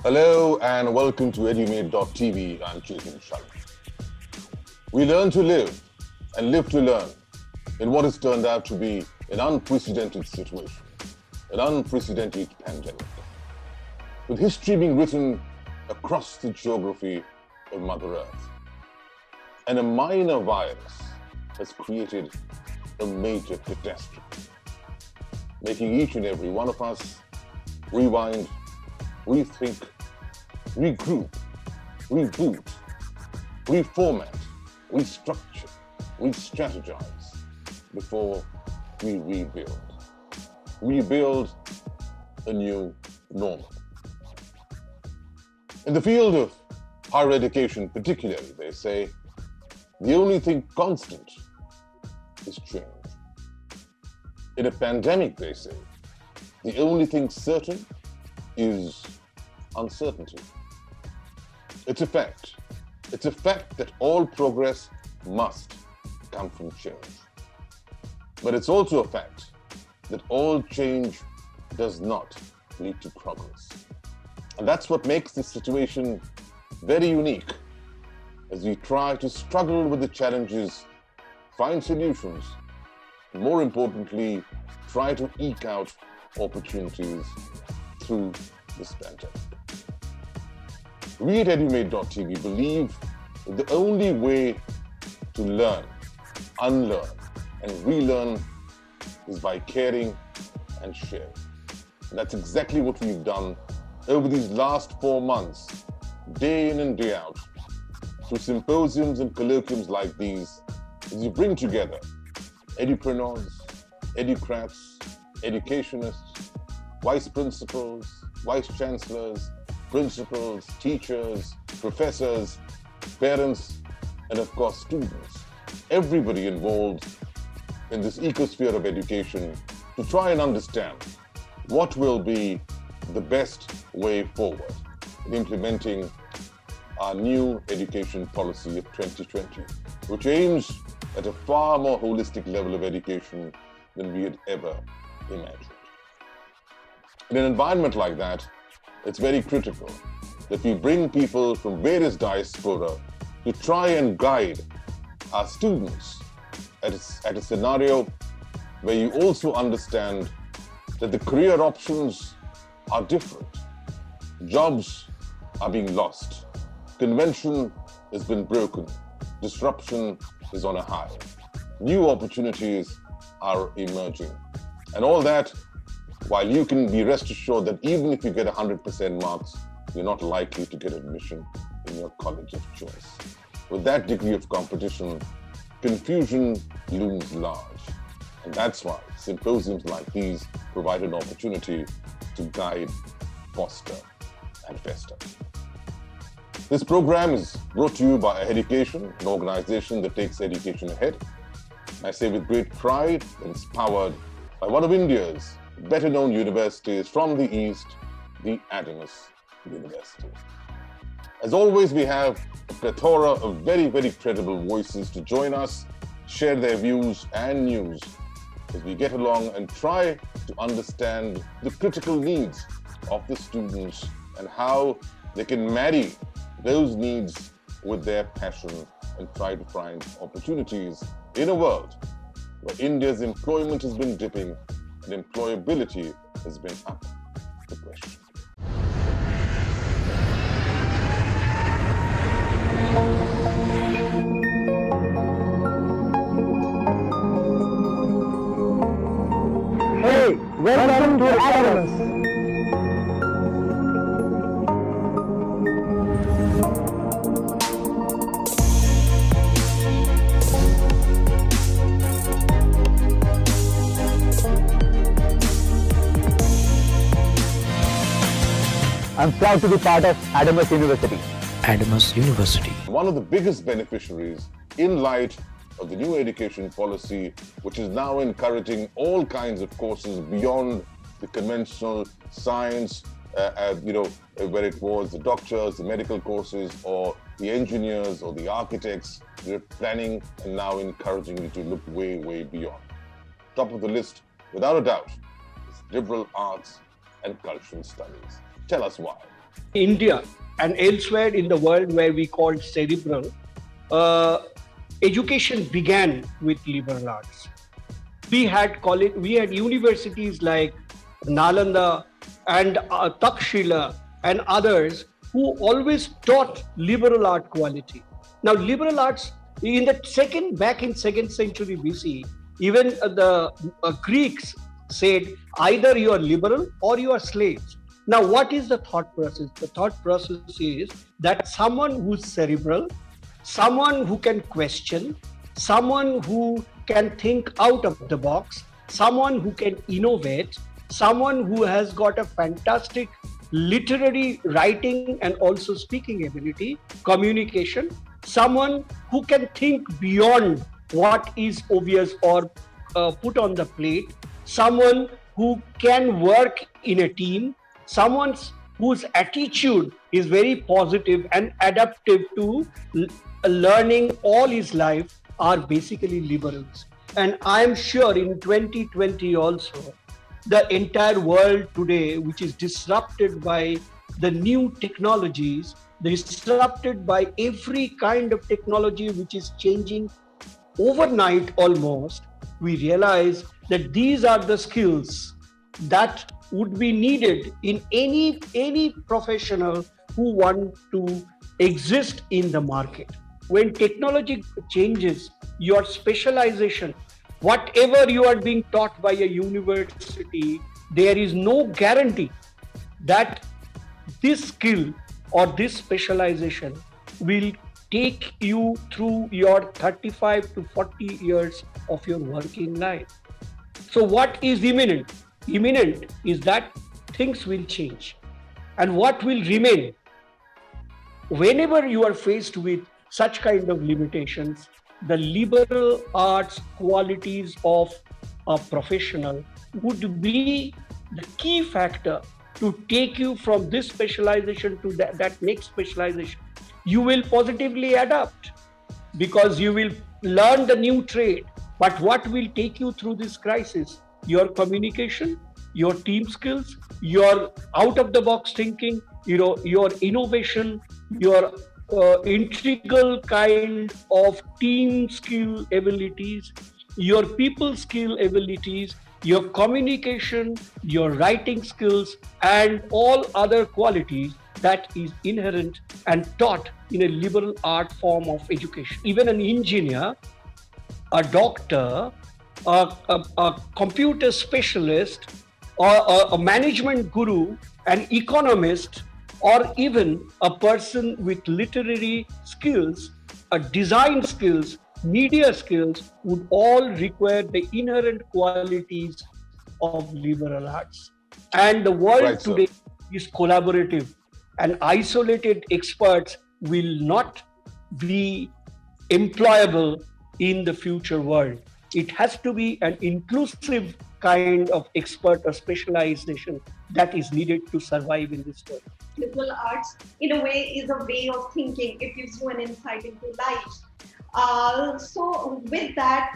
Hello and welcome to EduMate.tv. I'm Chetan Sharma. We learn to live and live to learn in what has turned out to be an unprecedented situation, an unprecedented pandemic, with history being written across the geography of Mother Earth. And a minor virus has created a major catastrophe, making each and every one of us rewind, rethink, regroup, reboot, reformat, restructure, re-strategize before we rebuild. Rebuild a new normal. In the field of higher education particularly, they say, the only thing constant is change. In a pandemic, they say, the only thing certain is uncertainty. It's a fact. It's a fact that all progress must come from change. But it's also a fact that all change does not lead to progress. And that's what makes this situation very unique as we try to struggle with the challenges, find solutions, and more importantly, try to eke out opportunities through this pandemic. We at EduMate.tv believe that the only way to learn, unlearn, and relearn is by caring and sharing. And that's exactly what we've done over these last 4 months, day in and day out, through symposiums and colloquiums like these, as we bring together edupreneurs, educrats, educationists, vice principals, vice chancellors, principals, teachers, professors, parents, and of course students. Everybody involved in this ecosphere of education to try and understand what will be the best way forward in implementing our new education policy of 2020, which aims at a far more holistic level of education than we had ever imagined. In an environment like that, it's very critical that we bring people from various diaspora to try and guide our students at a scenario where you also understand that the career options are different. Jobs are being lost. Convention has been broken. Disruption is on a high. New opportunities are emerging. And all that, while you can be rest assured that even if you get 100% marks, you're not likely to get admission in your college of choice. With that degree of competition, confusion looms large. And that's why symposiums like these provide an opportunity to guide, foster, and fester. This program is brought to you by Education, an organization that takes education ahead. I say with great pride that it's powered by one of India's better-known universities from the East, the Adamas University. As always, we have a plethora of very, very credible voices to join us, share their views and news as we get along and try to understand the critical needs of the students and how they can marry those needs with their passion and try to find opportunities in a world where India's employment has been dipping and employability has been up the question. Hey, welcome to Adamas. I'm proud to be part of Adamas University. Adamas University. One of the biggest beneficiaries in light of the new education policy, which is now encouraging all kinds of courses beyond the conventional science, where it was the doctors, the medical courses, or the engineers, or the architects. We're planning and now encouraging you to look way, way beyond. Top of the list, without a doubt, is liberal arts and cultural studies. Tell us why. India and elsewhere in the world where we called cerebral, uh, education began with liberal arts. We had universities like Nalanda and Takshila and others who always taught liberal art quality. Now, liberal arts back in second century BC, even the Greeks said either you are liberal or you are slaves. Now, what is the thought process? The thought process is that someone who's cerebral, someone who can question, someone who can think out of the box, someone who can innovate, someone who has got a fantastic literary writing and also speaking ability, communication, someone who can think beyond what is obvious or put on the plate, someone who can work in a team, someone whose attitude is very positive and adaptive to learning all his life are basically liberals. And I'm sure in 2020 also, the entire world today, which is disrupted by the new technologies, disrupted by every kind of technology which is changing overnight almost, we realize that these are the skills that would be needed in any professional who want to exist in the market. When technology changes, your specialization, whatever you are being taught by a university, there is no guarantee that this skill or this specialization will take you through your 35 to 40 years of your working life. So what is imminent? Imminent is that things will change. And what will remain? Whenever you are faced with such kind of limitations, the liberal arts qualities of a professional would be the key factor to take you from this specialization to that next specialization. You will positively adapt because you will learn the new trade. But what will take you through this crisis? Your communication, your team skills, your out of the box thinking, your innovation, your integral kind of team skill abilities, your people skill abilities, your communication, your writing skills, and all other qualities that is inherent and taught in a liberal art form of education. Even an engineer, a doctor, a computer specialist, or a management guru, an economist, or even a person with literary skills, design skills, media skills would all require the inherent qualities of liberal arts. And the world Right, sir. today is collaborative, and isolated experts will not be employable in the future world. It has to be an inclusive kind of expert or specialization that is needed to survive in this world. Liberal arts, in a way, is a way of thinking. It gives you an insight into life. So, with that,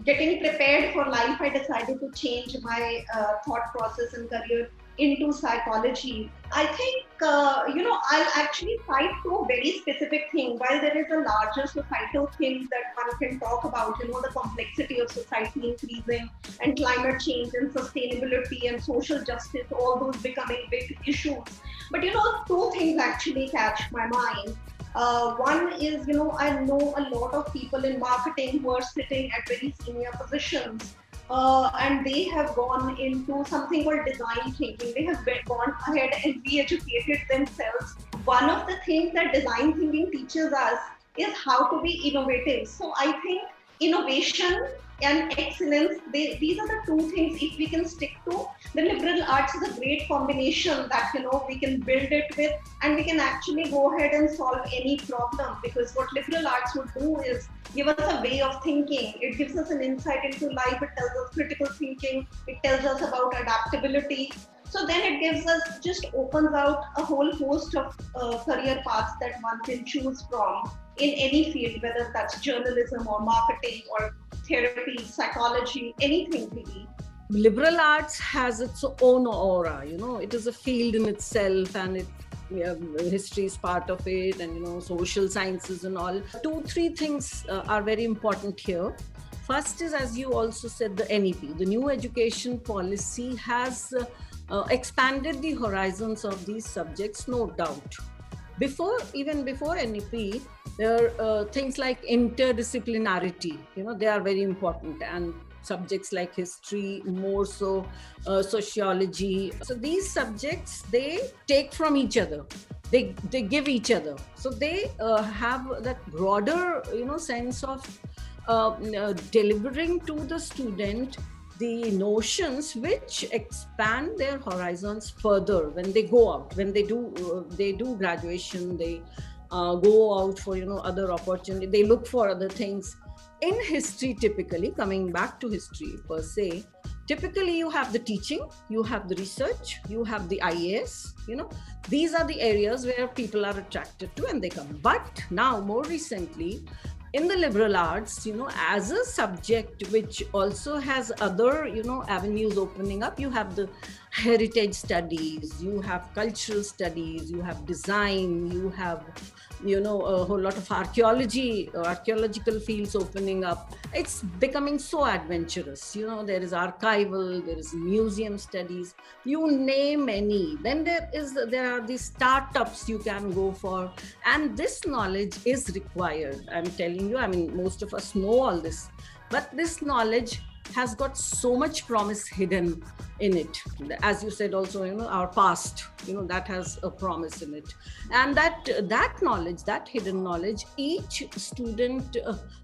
getting prepared for life, I decided to change my thought process and career into psychology. I think, I'll actually fight to a very specific thing. While there is a larger societal thing that one can talk about, the complexity of society increasing and climate change and sustainability and social justice, all those becoming big issues. But, two things actually catch my mind. One is, I know a lot of people in marketing who are sitting at very senior positions, and they have gone into something called design thinking. They have gone ahead and re-educated themselves. One of the things that design thinking teaches us is how to be innovative. So I think innovation and excellence, these are the two things. If we can stick to, the liberal arts is a great combination that we can build it with, and we can actually go ahead and solve any problem, because what liberal arts would do is give us a way of thinking. It gives us an insight into life. It tells us critical thinking. It tells us about adaptability. So then it gives us, just opens out a whole host of career paths that one can choose from in any field, whether that's journalism or marketing or therapy, psychology, anything really. liberal arts has its own aura, it is a field in itself, and history is part of it, and social sciences and all. Two, three things are very important here. First is, as you also said, the NEP, the new education policy has expanded the horizons of these subjects, no doubt. Even before NEP, there are things like interdisciplinarity, they are very important, and subjects like history, more so sociology. So these subjects, they take from each other. They give each other. So they have that broader, sense of delivering to the student the notions which expand their horizons further when they go out, when they do graduation, they go out for other opportunity, they look for other things. In history, typically, coming back to history per se, typically you have the teaching, you have the research, you have the IAS, these are the areas where people are attracted to and they come. But now, more recently, in the liberal arts, as a subject which also has other, avenues opening up, you have the heritage studies, you have cultural studies, you have design, you have, a whole lot of archaeological fields opening up. It's becoming so adventurous. There is archival, there is museum studies, you name any. Then there are these startups you can go for, and this knowledge is required. I'm telling you, most of us know all this, but this knowledge has got so much promise hidden in it. As you said also, our past, that has a promise in it. And that knowledge, that hidden knowledge, each student,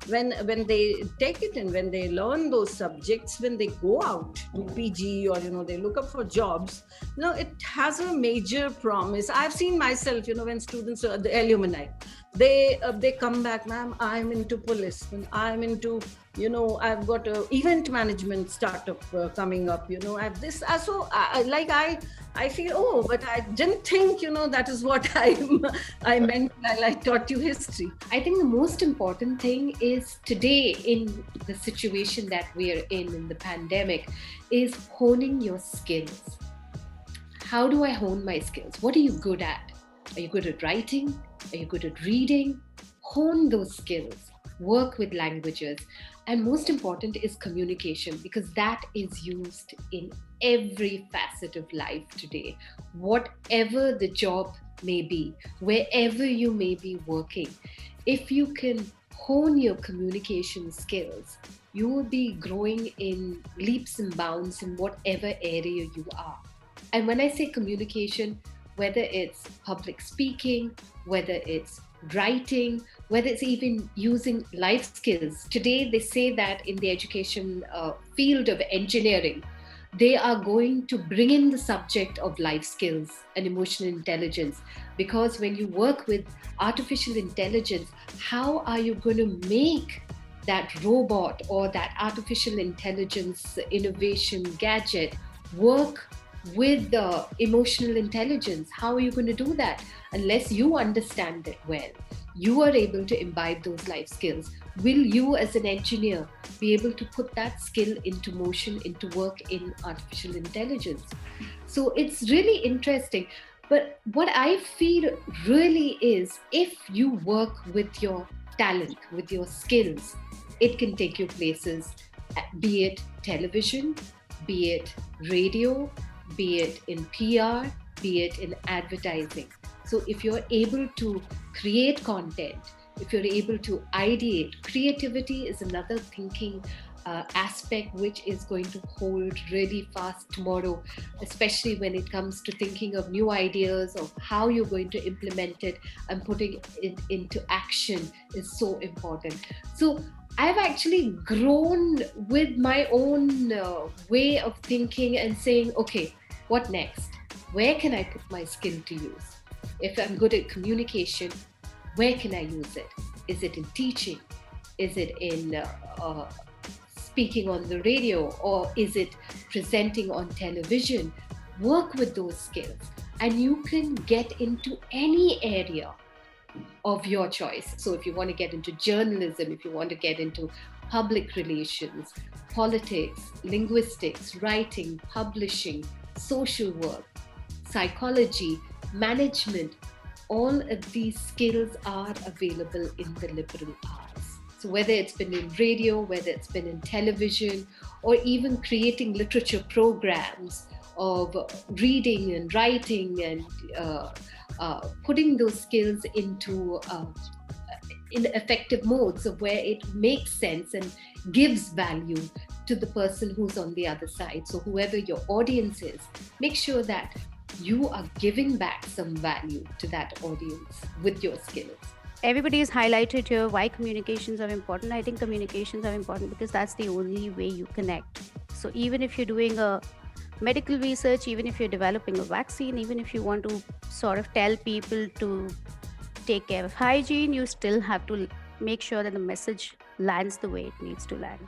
when they take it in, when they learn those subjects, when they go out to PG or, they look up for jobs, it has a major promise. I've seen myself, when students, the alumni, they come back, ma'am, I'm into police, and I'm into, I've got a event management startup coming up, I have this. So I feel, but I didn't think, that is what I meant while I taught you history. I think the most important thing is today, in the situation that we are in the pandemic, is honing your skills. How do I hone my skills? What are you good at? Are you good at writing? Are you good at reading? Hone those skills. Work with languages. And most important is communication, because that is used in every facet of life today. Whatever the job may be, wherever you may be working, if you can hone your communication skills, you will be growing in leaps and bounds in whatever area you are. And when I say communication, whether it's public speaking, whether it's writing, whether it's even using life skills. Today, they say that in the education field of engineering, they are going to bring in the subject of life skills and emotional intelligence. Because when you work with artificial intelligence, how are you going to make that robot or that artificial intelligence innovation gadget work with the emotional intelligence? How are you going to do that? Unless you understand it well, you are able to imbibe those life skills. Will you as an engineer be able to put that skill into motion, into work in artificial intelligence? So it's really interesting. But what I feel really is, if you work with your talent, with your skills, it can take you places, be it television, be it radio, be it in PR, be it in advertising. So if you're able to create content, if you're able to ideate, creativity is another thinking aspect which is going to hold really fast tomorrow, especially when it comes to thinking of new ideas, of how you're going to implement it and putting it into action is so important. So I've actually grown with my own way of thinking and saying, okay, what next? Where can I put my skill to use? If I'm good at communication, where can I use it? Is it in teaching? Is it in speaking on the radio? Or is it presenting on television? Work with those skills and you can get into any area of your choice. So if you want to get into journalism, if you want to get into public relations, politics, linguistics, writing, publishing, social work, psychology, management, all of these skills are available in the liberal arts. So whether it's been in radio, whether it's been in television, or even creating literature programs of reading and writing and putting those skills into in effective modes of where it makes sense and gives value to the person who's on the other side. So whoever your audience is, make sure that you are giving back some value to that audience with your skills. Everybody has highlighted here why communications are important. I think communications are important because that's the only way you connect. So even if you're doing a medical research, even if you're developing a vaccine, even if you want to sort of tell people to take care of hygiene, you still have to make sure that the message lands the way it needs to land.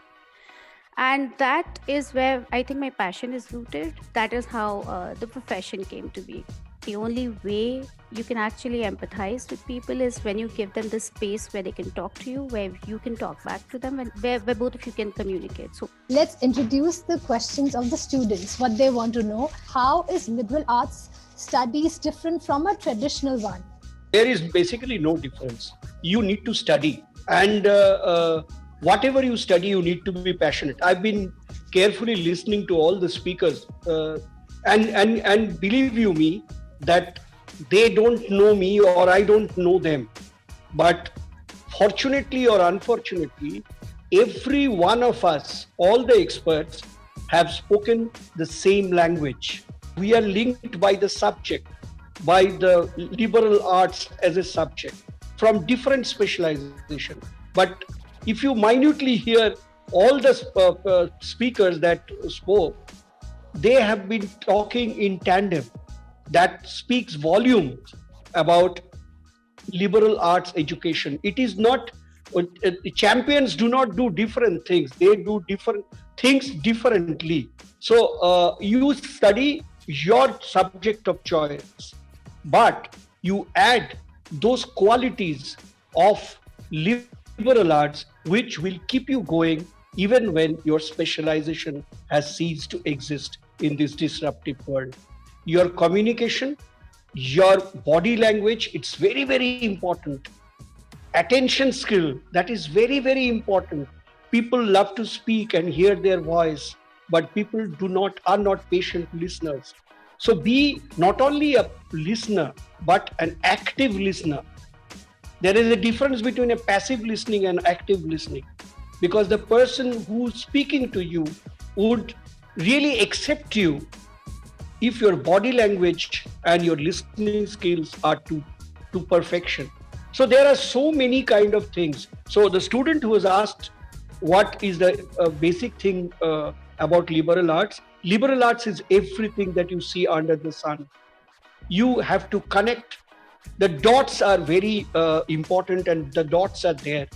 And that is where I think my passion is rooted. That is how the profession came to be. The only way you can actually empathize with people is when you give them the space where they can talk to you, where you can talk back to them, and where both of you can communicate. So let's introduce the questions of the students, what they want to know. How is liberal arts studies different from a traditional one? There is basically no difference. You need to study, and whatever you study, you need to be passionate. I've been carefully listening to all the speakers, and believe you me, that they don't know me or I don't know them. But fortunately or unfortunately, every one of us, all the experts, have spoken the same language. We are linked by the subject, by the liberal arts as a subject, from different specialization. But if you minutely hear all the speakers that spoke, they have been talking in tandem. That speaks volumes about liberal arts education. It is not, champions do not do different things. They do different things differently. So you study your subject of choice, but you add those qualities of liberal arts which will keep you going even when your specialization has ceased to exist in this disruptive world. Your communication, your body language, it's very, very important. Attention skill, that is very, very important. People love to speak and hear their voice, but people are not patient listeners. So be not only a listener, but an active listener. There is a difference between a passive listening and active listening, because the person who's speaking to you would really accept you if your body language and your listening skills are to perfection. So there are so many kind of things. So the student who was asked what is the basic thing about liberal arts is everything that you see under the sun. You have to connect. The dots are very important, and the dots are there.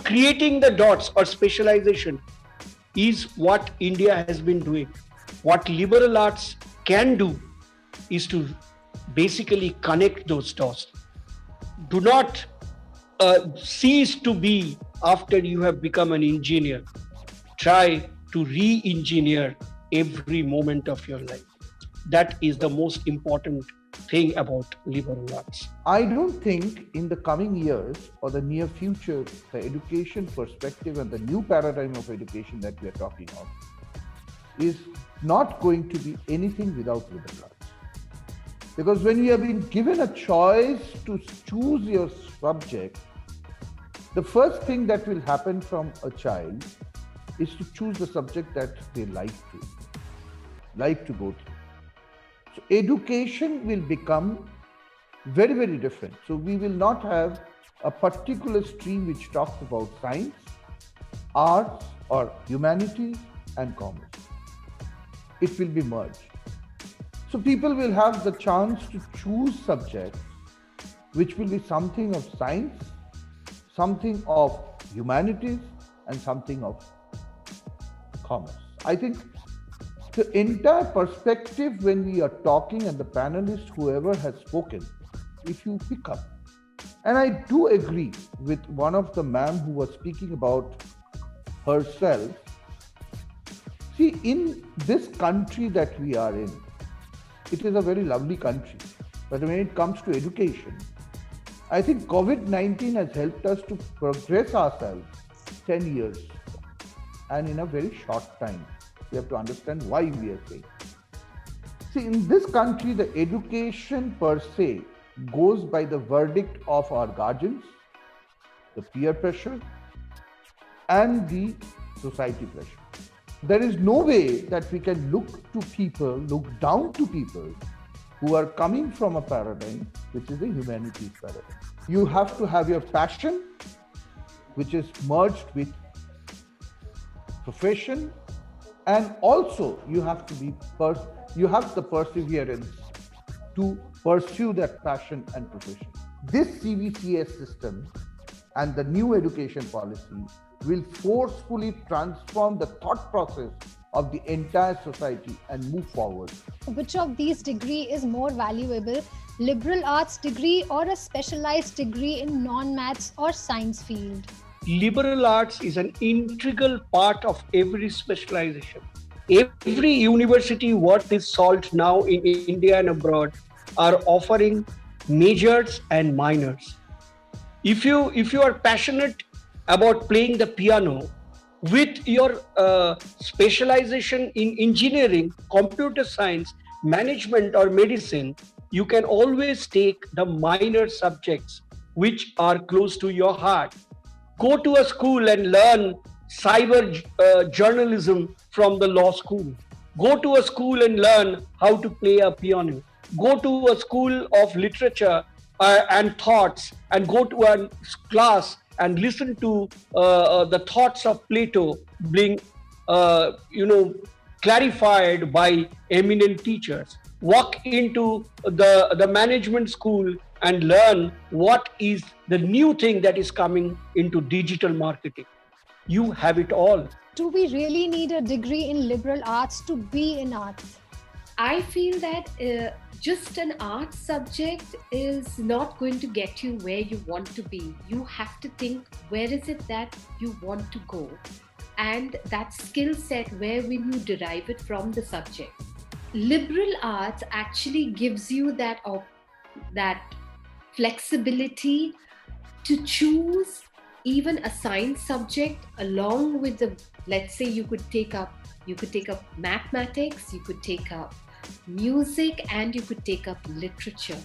Creating the dots or specialization is what India has been doing. What liberal arts can do is to basically connect those dots. Do not cease to be after you have become an engineer. Try to re-engineer every moment of your life. That is the most important thing about liberal arts. I don't think in the coming years or the near future, the education perspective and the new paradigm of education that we are talking of is not going to be anything without liberal arts. Because when you have been given a choice to choose your subject, the first thing that will happen from a child is to choose the subject that they like to go through. So education will become very, very different. So we will not have a particular stream which talks about science, arts, or humanities and commerce. It will be merged. So people will have the chance to choose subjects which will be something of science, something of humanities, and something of commerce. I think the entire perspective when we are talking, and the panelists, whoever has spoken, if you pick up, And I do agree with one of the ma'am who was speaking about herself. See, in this country that we are in, it is a very lovely country. But when it comes to education, I think COVID-19 has helped us to progress ourselves 10 years and in a very short time. We have to understand why we are saying. See, in this country, the education per se goes by the verdict of our guardians, the peer pressure, and the society pressure. There is no way that we can look down to people who are coming from a paradigm which is a humanities paradigm. You have to have your passion, which is merged with profession, and also you have the perseverance to pursue that passion and profession. This CVCS system and the new education policy will forcefully transform the thought process of the entire society and move forward. Which of these degree is more valuable, liberal arts degree or a specialized degree in non-maths or science field? Liberal arts is an integral part of every specialization. Every university worth its salt now in India and abroad are offering majors and minors. If you are passionate about playing the piano, with your specialization in engineering, computer science, management or medicine, you can always take the minor subjects which are close to your heart. Go to a school and learn cyber journalism from the law school. Go to a school and learn how to play a piano. Go to a school of literature and thoughts, and go to a class and listen to the thoughts of Plato being, clarified by eminent teachers. Walk into the management school and learn what is the new thing that is coming into digital marketing. You have it all. Do we really need a degree in liberal arts to be in arts? I feel that just an art subject is not going to get you where you want to be. You have to think, where is it that you want to go? And that skill set, where will you derive it from the subject? Liberal arts actually gives you that flexibility to choose even a science subject along with the, let's say you could take up mathematics, you could take up music, and you could take up literature.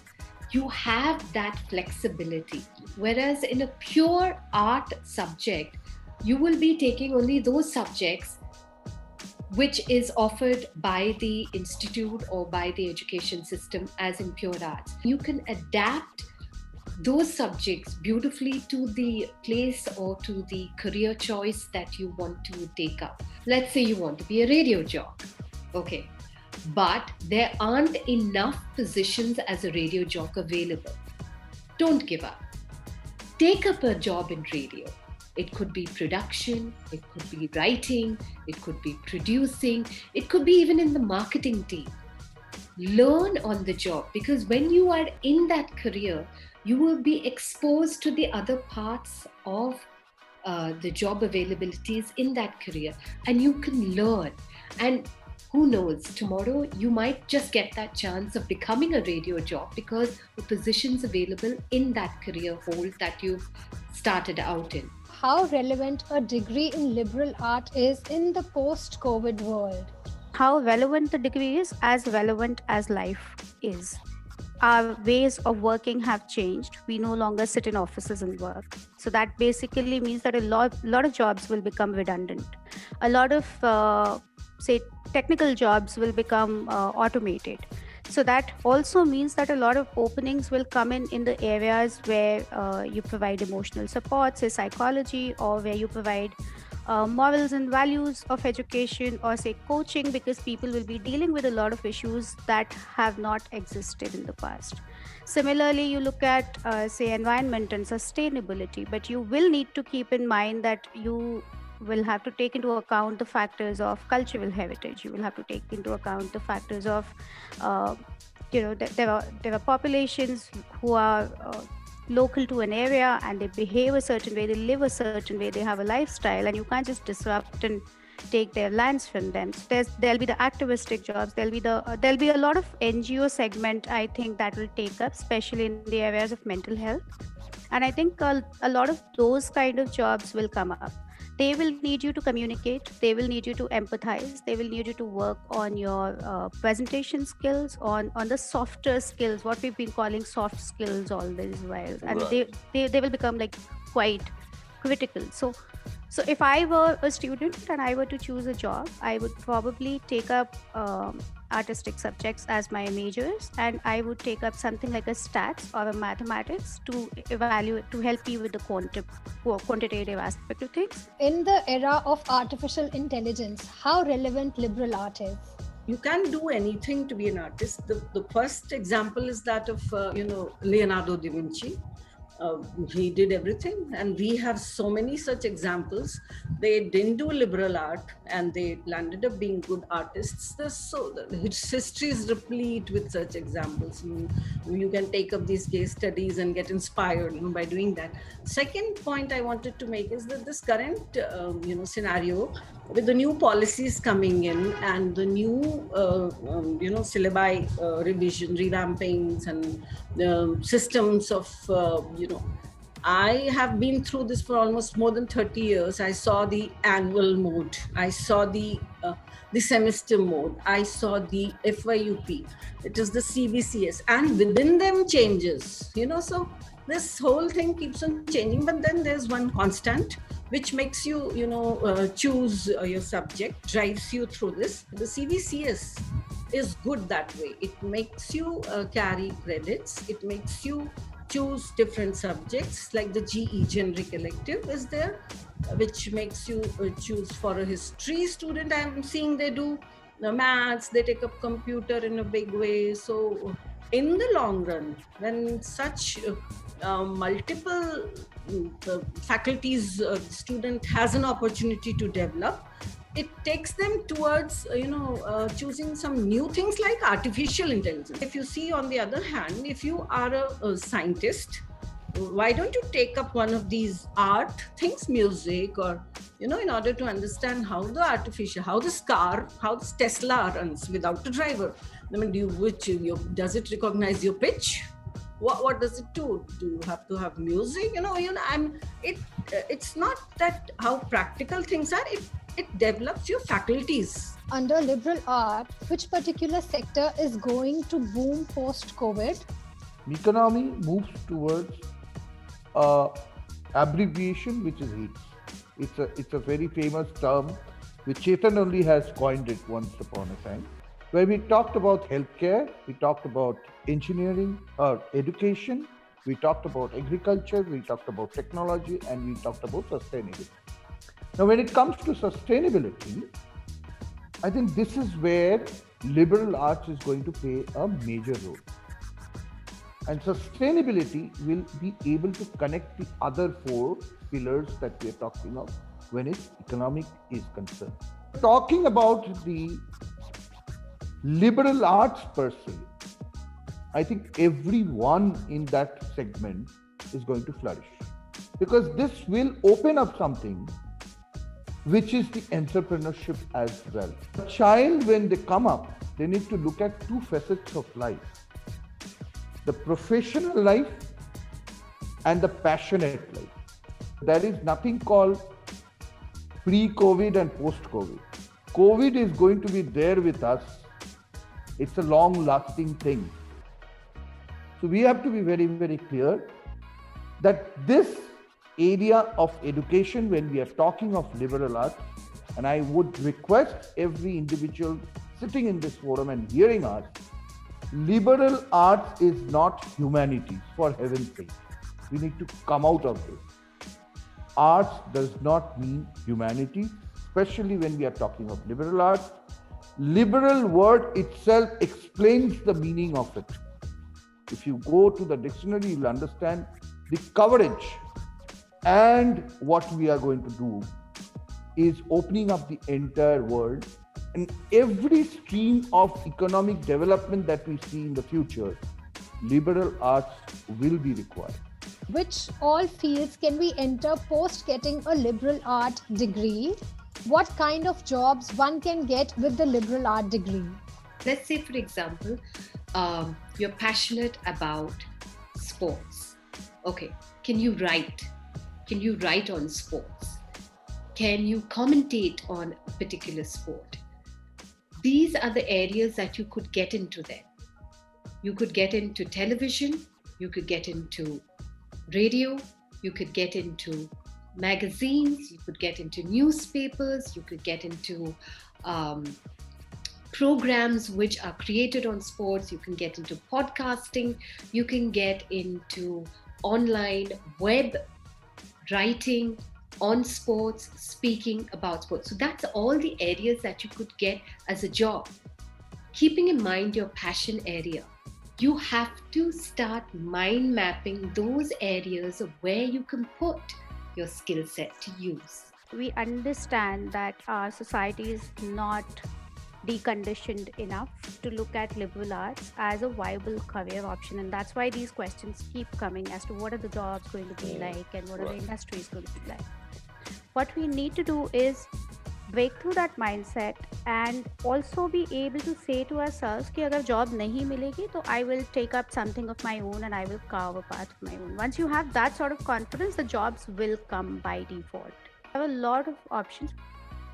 You have that flexibility. Whereas in a pure art subject, you will be taking only those subjects which is offered by the institute or by the education system as in pure arts. You can adapt those subjects beautifully to the place or to the career choice that you want to take up. Let's say you want to be a radio jock. Okay. But there aren't enough positions as a radio jock available. Don't give up. Take up a job in radio. It could be production, it could be writing, it could be producing, it could be even in the marketing team. Learn on the job, because when you are in that career, you will be exposed to the other parts of the job availabilities in that career, and you can learn. And who knows, tomorrow you might just get that chance of becoming a radio job because the positions available in that career hold that you've started out in. How relevant a degree in liberal art is in the post-COVID world? How relevant the degree is, as relevant as life is. Our ways of working have changed. We no longer sit in offices and work. So that basically means that a lot of jobs will become redundant. A lot of, technical jobs will become automated. So that also means that a lot of openings will come in the areas where you provide emotional support, say psychology, or where you provide morals and values of education, or say coaching, because people will be dealing with a lot of issues that have not existed in the past. Similarly, you look at say environment and sustainability, but you will need to keep in mind that you will have to take into account the factors of cultural heritage. You will have to take into account the factors of there are populations who are local to an area and they behave a certain way, they live a certain way, they have a lifestyle, and you can't just disrupt and take their lands from them. So there'll be the activistic jobs, there'll be a lot of NGO segment, I think, that will take up, especially in the areas of mental health. And I think a lot of those kind of jobs will come up. They will need you to communicate, they will need you to empathize, they will need you to work on your presentation skills, on the softer skills, what we've been calling soft skills all these while. And Right. they will become like quite critical. So if I were a student and I were to choose a job, I would probably take up artistic subjects as my majors, and I would take up something like a stats or a mathematics to evaluate, to help me with the quantitative aspect of things. In the era of artificial intelligence, how relevant liberal art is? You can do anything to be an artist. The first example is that of Leonardo da Vinci. He did everything, and we have so many such examples. They didn't do liberal art and they landed up being good artists. His history is replete with such examples. You can take up these case studies and get inspired by doing that. Second point I wanted to make is that this current scenario with the new policies coming in and the new syllabi revision, revampings, and systems of I have been through this for almost more than 30 years. I saw the annual mode, I saw the semester mode, I saw the FYUP, it is the CBCS, and within them changes, so this whole thing keeps on changing. But then there's one constant which makes you choose your subject, drives you through this. The CBCS is good that way. It makes you carry credits, it makes you choose different subjects, like the GE, generic elective, is there, which makes you choose. For a history student, I'm seeing they do the maths, they take up computer in a big way. So in the long run, when such multiple faculties student has an opportunity to develop, it takes them towards choosing some new things like artificial intelligence. If you see, on the other hand, if you are a scientist, why don't you take up one of these art things, music, or in order to understand how this car, how this Tesla runs without a driver. I mean, does it recognize your pitch? What does it do? Do you have to have music? It's not that how practical things are. It develops your faculties. Under liberal art, which particular sector is going to boom post-COVID? Economy moves towards abbreviation, which is HEATS. It's a very famous term which Chetan only has coined it once upon a time, where we talked about healthcare, we talked about engineering or education, we talked about agriculture, we talked about technology, and we talked about sustainability. Now, when it comes to sustainability, I think this is where liberal arts is going to play a major role. And sustainability will be able to connect the other four pillars that we are talking of when economic is concerned. Talking about the liberal arts per se, I think everyone in that segment is going to flourish, because this will open up something which is the entrepreneurship as well. A child, when they come up, they need to look at two facets of life: the professional life and the passionate life. There is nothing called pre-COVID and post-COVID. COVID is going to be there with us. It's a long-lasting thing. So we have to be very, very clear that this area of education, when we are talking of liberal arts, and I would request every individual sitting in this forum and hearing us, liberal arts is not humanities, for heaven's sake. We need to come out of this. Arts does not mean humanities, especially when we are talking of liberal arts. Liberal word itself explains the meaning of it. If you go to the dictionary, you will understand the coverage. And what we are going to do is opening up the entire world, and every stream of economic development that we see in the future, liberal arts will be required. Which all fields can we enter post getting a liberal art degree? What kind of jobs one can get with the liberal art degree? Let's say, for example, you're passionate about sports. Okay, can you write? Can you write on sports? Can you commentate on a particular sport? These are the areas that you could get into then. You could get into television, you could get into radio, you could get into magazines, you could get into newspapers, you could get into programs which are created on sports, you can get into podcasting, you can get into online web writing on sports, speaking about sports. So that's all the areas that you could get as a job. Keeping in mind your passion area, you have to start mind mapping those areas of where you can put your skill set to use. We understand that our society is not deconditioned enough to look at liberal arts as a viable career option, and that's why these questions keep coming as to what are the jobs going to be like and what are the industries going to be like. What we need to do is break through that mindset and also be able to say to ourselves कि अगर job नहीं मिलेगी तो I will take up something of my own and I will carve a path of my own. Once you have that sort of confidence, the jobs will come by default. I have a lot of options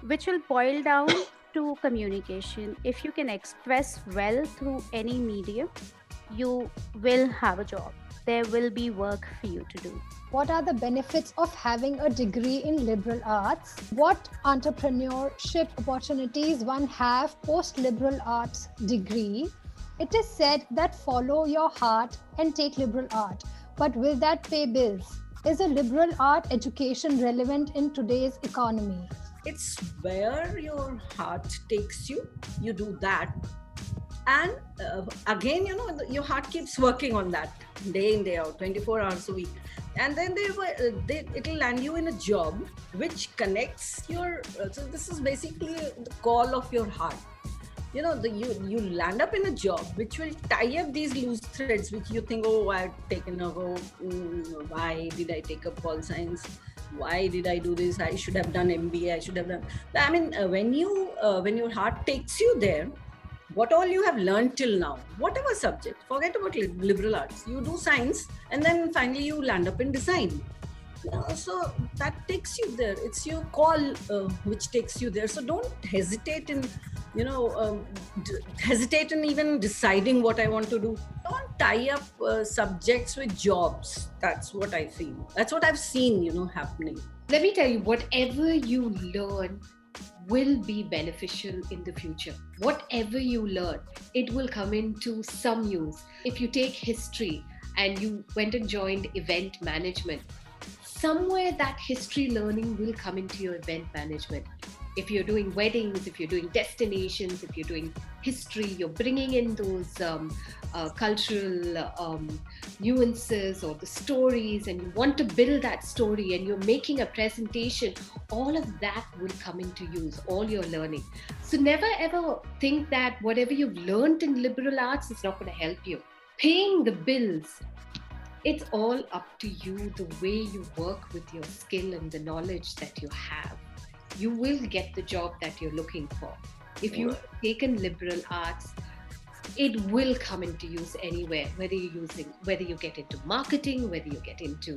which will boil down to communication. If you can express well through any medium, you will have a job. There will be work for you to do. What are the benefits of having a degree in liberal arts? What entrepreneurship opportunities one have post liberal arts degree? It is said that follow your heart and take liberal art. But will that pay bills? Is a liberal art education relevant in today's economy? It's where your heart takes you, you do that. And again, your heart keeps working on that day in, day out, 24 hours a week. And then it'll land you in a job which connects your, so this is basically the call of your heart. You land up in a job which will tie up these loose threads, which you think, oh, I've taken why did I take up pol science? Why did I do this? I should have done MBA. I should have done. I mean, when your heart takes you there, what all you have learned till now, whatever subject, forget about liberal arts. You do science, and then finally you land up in design. So that takes you there. It's your call which takes you there. So don't hesitate in, hesitate in even deciding what I want to do. Don't tie up subjects with jobs. That's what I feel. That's what I've seen, happening. Let me tell you, whatever you learn will be beneficial in the future. Whatever you learn, it will come into some use. If you take history and you went and joined event management, somewhere that history learning will come into your event management. If you're doing weddings, if you're doing destinations, if you're doing history, you're bringing in those cultural nuances or the stories, and you want to build that story and you're making a presentation, all of that will come into use, all your learning. So never ever think that whatever you've learned in liberal arts is not going to help you. Paying the bills, it's all up to you, the way you work with your skill and the knowledge that you have. You will get the job that you're looking for. If you've taken liberal arts, it will come into use anywhere, whether you get into marketing, whether you get into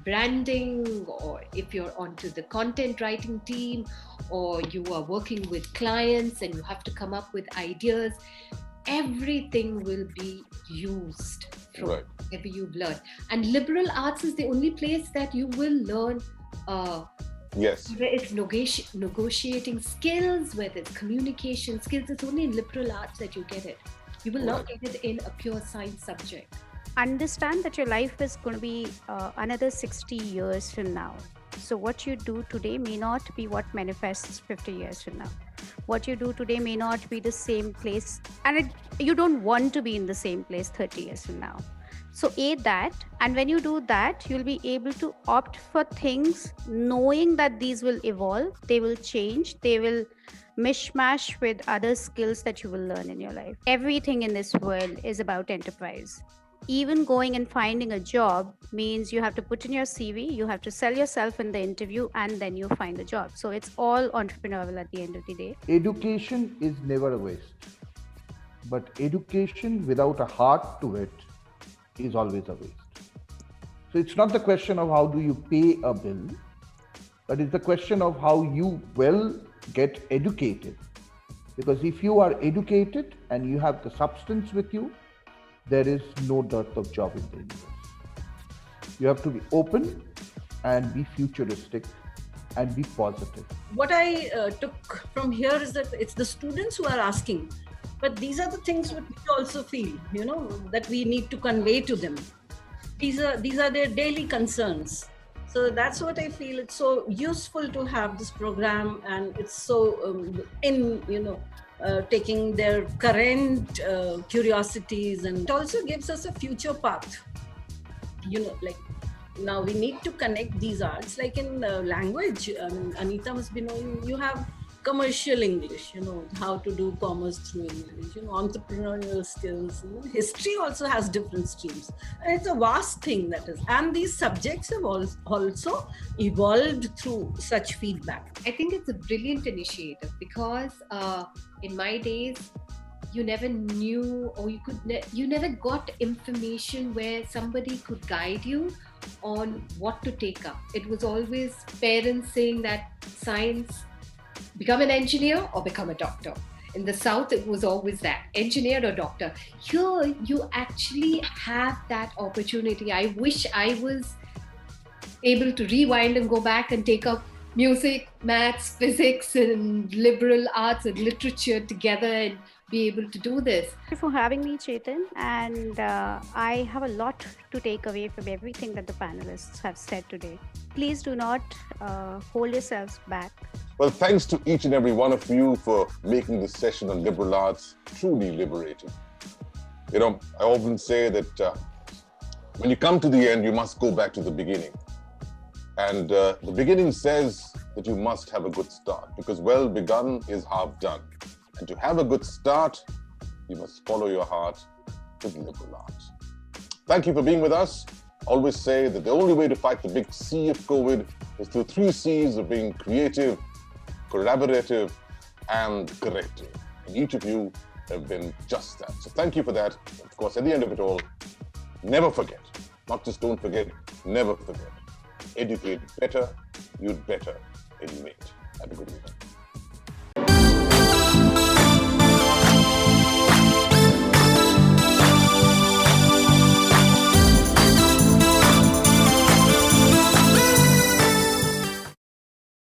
branding, or if you're onto the content writing team, or you are working with clients and you have to come up with ideas. Everything will be used from whatever you've learned. And liberal arts is the only place that you will learn whether it's negotiating skills, whether it's communication skills. It's only in liberal arts that you get it. You will not get it in a pure science subject. Understand that your life is going to be another 60 years from now. So what you do today may not be what manifests 50 years from now. What you do today may not be the same place, and you don't want to be in the same place 30 years from now. So that, and when you do that, you'll be able to opt for things knowing that these will evolve, they will change, they will mishmash with other skills that you will learn in your life. Everything in this world is about enterprise. even going and finding a job means you have to put in your CV, you have to sell yourself in the interview, and then you find a job. So it's all entrepreneurial at the end of the day. Education is never a waste, but education without a heart to it is always a waste. So it's not the question of how do you pay a bill, but it's the question of how you well get educated. Because if you are educated and you have the substance with you, there is no dearth of job in the universe. You have to be open and be futuristic and be positive. What I took from here is that it's the students who are asking, but these are the things that we also feel, that we need to convey to them. These are their daily concerns. So that's what I feel. It's so useful to have this program, and it's so taking their current curiosities, and it also gives us a future path. Now we need to connect these arts, like in language. Anita must be knowing, you have commercial English, how to do commerce through English, entrepreneurial skills. History also has different streams. And it's a vast thing that is. And these subjects have also evolved through such feedback. I think it's a brilliant initiative because in my days, you never knew, or you never got information where somebody could guide you on what to take up. It was always parents saying that science, become an engineer or become a doctor. In the South, it was always that, engineer or doctor. Here, you actually have that opportunity. I wish I was able to rewind and go back and take up music, maths, physics, and liberal arts and literature together and be able to do this. Thank you for having me, Chetan. And I have a lot to take away from everything that the panelists have said today. Please do not hold yourselves back. Well, thanks to each and every one of you for making this session on liberal arts truly liberating. I often say that when you come to the end, you must go back to the beginning. And the beginning says that you must have a good start, because well begun is half done. And to have a good start, you must follow your heart with liberal arts. Thank you for being with us. Always say that the only way to fight the big C of COVID is through 3 C's of being creative, collaborative, and corrective. And each of you have been just that. So thank you for that. Of course, at the end of it all, never forget, not just don't forget, never forget. Educate better, you'd better